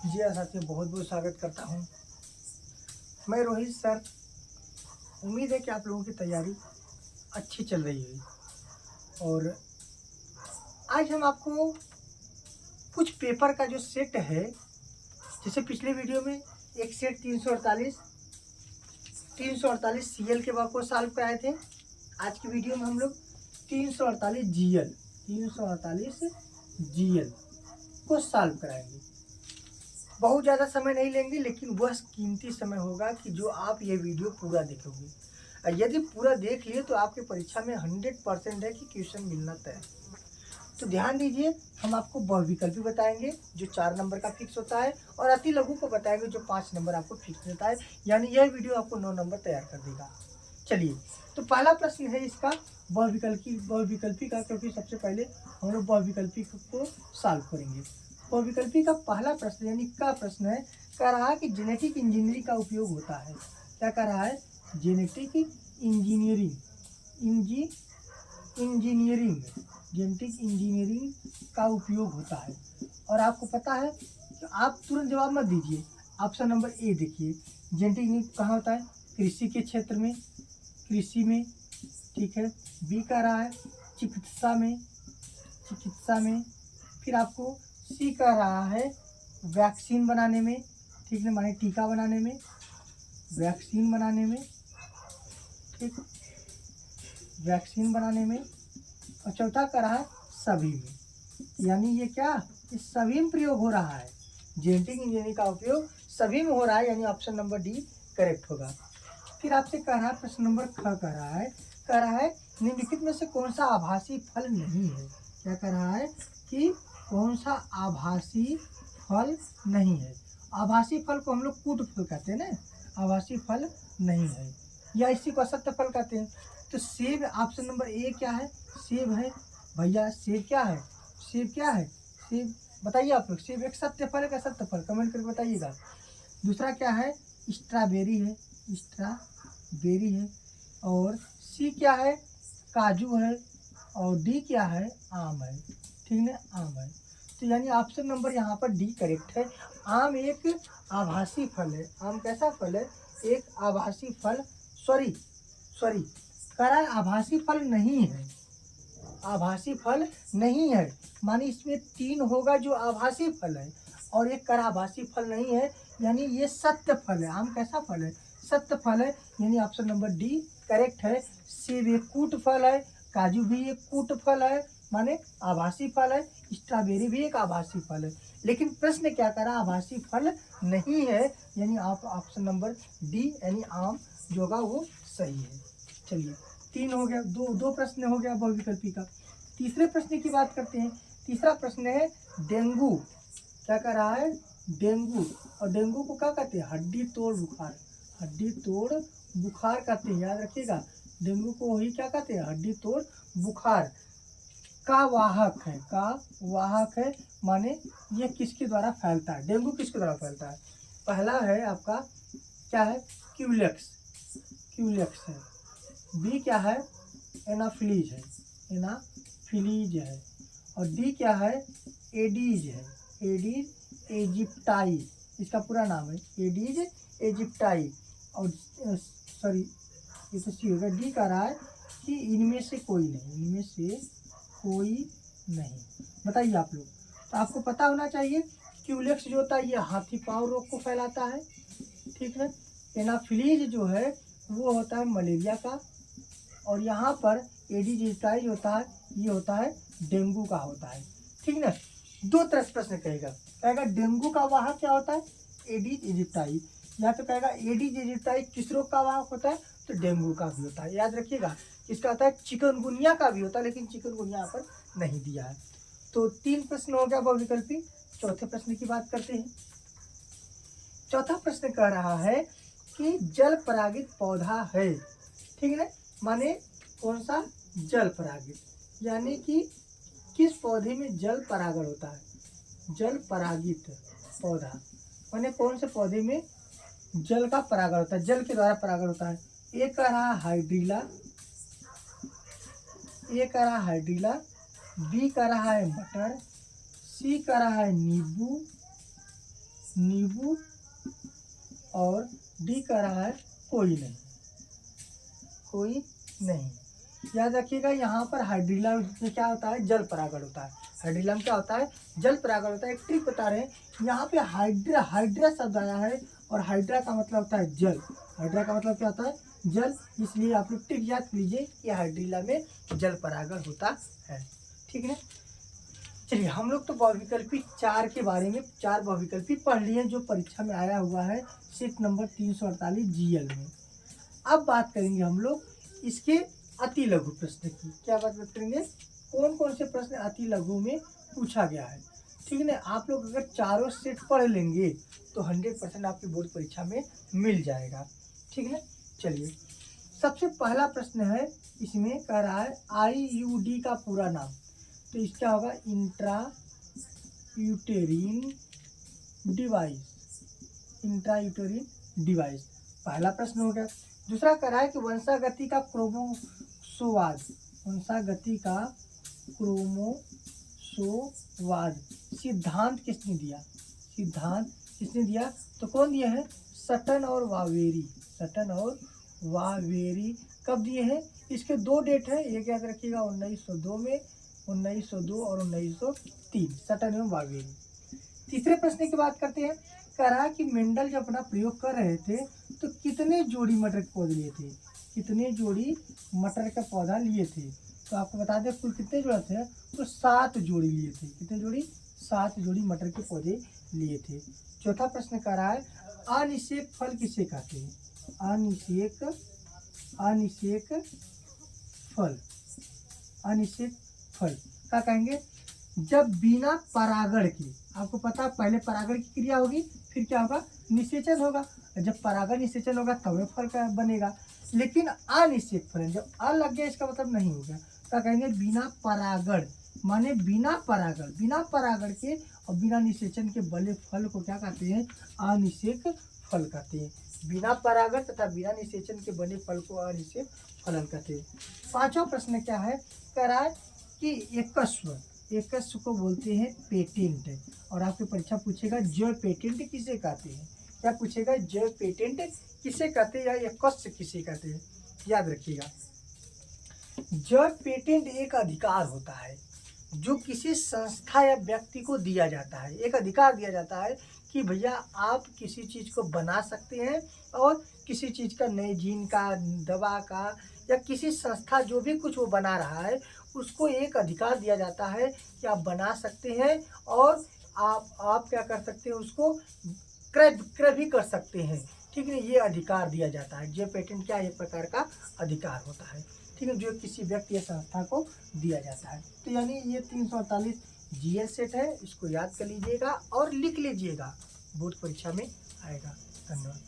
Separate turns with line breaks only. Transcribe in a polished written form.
जी हाँ साथियों, बहुत बहुत स्वागत करता हूँ मैं रोहित सर। उम्मीद है कि आप लोगों की तैयारी अच्छी चल रही है। और आज हम आपको कुछ पेपर का जो सेट है, जैसे पिछले वीडियो में एक सेट 348 सीएल के वर्क को सॉल्व कराए थे। आज की वीडियो में हम लोग 348 जीएल को सॉल्व कराएंगे। बहुत ज़्यादा समय नहीं लेंगे, लेकिन वह कीमती समय होगा कि जो आप ये वीडियो पूरा देखोगे। और यदि पूरा देख लिए तो आपके परीक्षा में 100% है कि क्वेश्चन मिलना तय है। तो ध्यान दीजिए, हम आपको बहुविकल्पी बताएंगे जो 4 नंबर का फिक्स होता है, और अति लघु को बताएंगे जो 5 नंबर आपको फिक्स होता है। यानी यह वीडियो आपको 9 नंबर तैयार कर देगा। चलिए, तो पहला प्रश्न है इसका बहुविकल्पी का, क्योंकि सबसे पहले हम लोग बहुविकल्पी को सॉल्व करेंगे। बहुविकल्पी का पहला प्रश्न यानी का प्रश्न है, कह रहा है कि जेनेटिक इंजीनियरिंग का उपयोग होता है। क्या कह रहा है? Genetic engineering engineering genetic engineering का उपयोग होता है। और आपको पता है कि आप तुरंत जवाब मत दीजिए। ऑप्शन नंबर ए देखिए, जेनेटिक इंजीनियरिंग कहाँ होता है? कृषि के क्षेत्र में, कृषि में, ठीक है। बी कह रहा है चिकित्सा में। फिर आपको सी कह रहा है वैक्सीन बनाने में, ठीक है, माने टीका बनाने में, वैक्सीन बनाने में, ठीक, वैक्सीन बनाने में। और चौथा कह रहा है सभी में। यानी ये क्या, इस सभी में प्रयोग हो रहा है। जेनेटिक इंजीनियरिंग का उपयोग सभी में हो रहा है, यानी ऑप्शन नंबर डी करेक्ट होगा। फिर आपसे कह रहा है प्रश्न नंबर ख कह रहा है निम्नलिखित में से कौन सा आभासी फल नहीं है? क्या कह रहा है कि कौन सा आभासी फल नहीं है? आभासी फल को हम लोग कूट फल कहते हैं ना, आभासी फल नहीं है, या इसी को असत्य फल कहते हैं। तो सेब, ऑप्शन नंबर ए क्या है? सेब है भैया। सेब क्या है? सेब बताइए आप लोग, सेब एक सत्य फल है क्या असत्य फल? कमेंट करके बताइएगा। दूसरा क्या है? स्ट्रॉबेरी है। और सी क्या है? काजू है। और डी क्या है? आम है, ठीक है, आम है। तो यानी ऑप्शन नंबर यहाँ पर डी करेक्ट है। आम एक आभासी फल है। आम कैसा फल है? एक आभासी फल। सॉरी कह रहा है आभासी फल नहीं है। आभासी फल नहीं है मानी इसमें 3 होगा जो आभासी फल है, और एक कर आभासी फल नहीं है, यानी ये सत्य फल है। आम कैसा फल है? सत्य फल है, यानी ऑप्शन नंबर डी करेक्ट है। सेब एक कूट फल है, काजू भी एक कूट फल है, माने आभासी फल है। स्ट्रॉबेरी भी एक आभासी फल है। लेकिन प्रश्न क्या करा? आभासी फल नहीं है, यानी आप ऑप्शन नंबर डी यानी आम जो होगा वो सही है। चलिए, 3 हो गया, दो प्रश्न हो गया बहुविकल्पी का। तीसरे प्रश्न की बात करते हैं। तीसरा प्रश्न है डेंगू। क्या कर रहा है? डेंगू। और डेंगू को क्या कहते हैं? हड्डी तोड़ बुखार। हड्डी तोड़ बुखार कहते हैं, याद रखिएगा। डेंगू को वही क्या कहते हैं? हड्डी तोड़ बुखार का वाहक है। माने ये किसके द्वारा फैलता है? डेंगू किसके द्वारा फैलता है? पहला है आपका क्या है? क्यूलेक्स है। बी क्या है? एनाफिलीज है। और डी क्या है? एडीज है। एडीज एजिप्टाई, इसका पूरा नाम है एडीज एजिप्टाई। और सॉरी, ये तो सी होगा। डी कह रहा है कि इनमें से कोई नहीं। बताइए आप लोग। तो आपको पता होना चाहिए क्यूलेक्स जो होता है ये हाथी पाँव रोग को फैलाता है, ठीक है। एनाफिलीज जो है वो होता है मलेरिया का। और यहाँ पर एडीज एजिप्टाई होता है, ये होता है डेंगू का होता है, ठीक ना। दो तरह से प्रश्न कहेगा डेंगू का वाहक क्या होता है? Aedes aegypti. या तो कहेगा एडीज एजिप्टाई किस रोग का वाहक होता है? तो डेंगू का भी होता है। याद रखिएगा, इसका होता है चिकनगुनिया का भी होता है, लेकिन चिकनगुनिया यहाँ पर नहीं दिया है। तो 3 प्रश्न हो गया बहुविकल्पी। चौथे प्रश्न की बात करते हैं। चौथा प्रश्न कह रहा है कि जल परागित पौधा है, ठीक है ना। माने कौन सा? जल परागित, यानी कि किस पौधे में जल परागण होता है? जल परागित पौधा माने कौन से पौधे में जल का परागण होता है, जल के द्वारा परागण होता है? एक कह रहा हाइड्रीला, बी कह रहा है मटर, सी कह रहा है नींबू, नींबू, और डी कह रहा है कोई नहीं, कोई नहीं। याद रखिएगा यहाँ पर हाइड्रीला में क्या होता है, जल परागण होता है। हाइड्रीला में क्या होता है, जल परागण होता है। एक ट्रिक बता रहे हैं, यहाँ पे हाइड्रा, हाइड्रा शब्द आया है, और हाइड्रा का मतलब होता है जल। हाइड्रा का मतलब क्या होता है, जल। इसलिए आप लोग ट्रिक याद लीजिए कि हाइड्रीला में जल परागण होता है। ठीक है, चलिए हम लोग तो बहुविकल्पी 4 के बारे में, 4 बहुविकल्पी पढ़ लिए जो परीक्षा में आया हुआ है सीट नंबर 348 जीएल में। अब बात करेंगे हम लोग इसके अति लघु प्रश्न की। क्या बात करेंगे, कौन कौन से प्रश्न अति लघु में पूछा गया है। ठीक है ना, आप लोग अगर चारों सेट पढ़ लेंगे तो 100% आपकी बोर्ड परीक्षा में मिल जाएगा। ठीक है, चलिए सबसे पहला प्रश्न है, इसमें कह रहा है IUD का पूरा नाम। तो इसका होगा इंट्रा यूटेरिन डिवाइस, इंट्रा यूटेरिन डिवाइस, पहला प्रश्न हो गया। दूसरा कह रहा है कि वंशागति का क्रोमोसोवाद, वंशागति का क्रोमोसोवाद सिद्धांत किसने दिया, सिद्धांत किसने दिया, तो कौन दिए हैं, सटन और वावेरी, सटन और वावेरी। कब दिए हैं, इसके 2 डेट है, एक याद रखिएगा 1902 में, 1902 और 1903, सटन एवं वावेरी। तीसरे प्रश्न की बात करते हैं, कह रहा है कि मेंडल जब अपना प्रयोग कर रहे थे तो कितने जोड़ी मटर के पौधे लिए थे, कितने जोड़ी मटर का पौधा लिए थे। तो आपको बता दें कुल कितने जोड़े थे, तो 7 जोड़ी लिए थे। कितने जोड़ी, 7 जोड़ी मटर के पौधे लिए थे। चौथा प्रश्न कह रहा है अनिषेक फल किसे कहते हैं, अनिषेक, अनिषेक फल, अनिषेक फल क्या कहेंगे, जब बिना परागण के, आपको पता है पहले परागण की क्रिया होगी फिर क्या होगा, निषेचन होगा। जब परागण निषेचन होगा तब फल का बनेगा। लेकिन अनिषेक फल, जब अ लग गया इसका मतलब नहीं होगा। क्या कहेंगे, बिना परागण, माने बिना परागण, बिना परागण के और बिना निषेचन के बने फल को क्या कहते हैं, अनिषेक फल कहते हैं। बिना परागण तथा बिना निषेचन के बने फल को अनिषेक फलन कहते हैं। पांचवा प्रश्न क्या है, कह रहा है कि एकस्व, एकस्व को बोलते हैं पेटेंट। और आपकी परीक्षा पूछेगा जैव पेटेंट किसे कहते हैं, क्या पूछेगा, जैव पेटेंट किसे कहते हैं या एकस्व किसे कहते हैं। याद रखिएगा, जैव पेटेंट एक अधिकार होता है जो किसी संस्था या व्यक्ति को दिया जाता है। एक अधिकार दिया जाता है कि भैया आप किसी चीज़ को बना सकते हैं, और किसी चीज़ का, नए जीन का, दवा का, या किसी संस्था जो भी कुछ वो बना रहा है उसको एक अधिकार दिया जाता है कि आप बना सकते हैं, और आप क्या कर सकते हैं, उसको क्रय विक्रय भी कर सकते हैं। ठीक है, ये अधिकार दिया जाता है। जो पेटेंट क्या, एक प्रकार का अधिकार होता है। ठीक है, जो किसी व्यक्ति या संस्था को दिया जाता है। तो यानी ये 348 जीएल सेट है, इसको याद कर लीजिएगा और लिख लीजिएगा, बोर्ड परीक्षा में आएगा। धन्यवाद।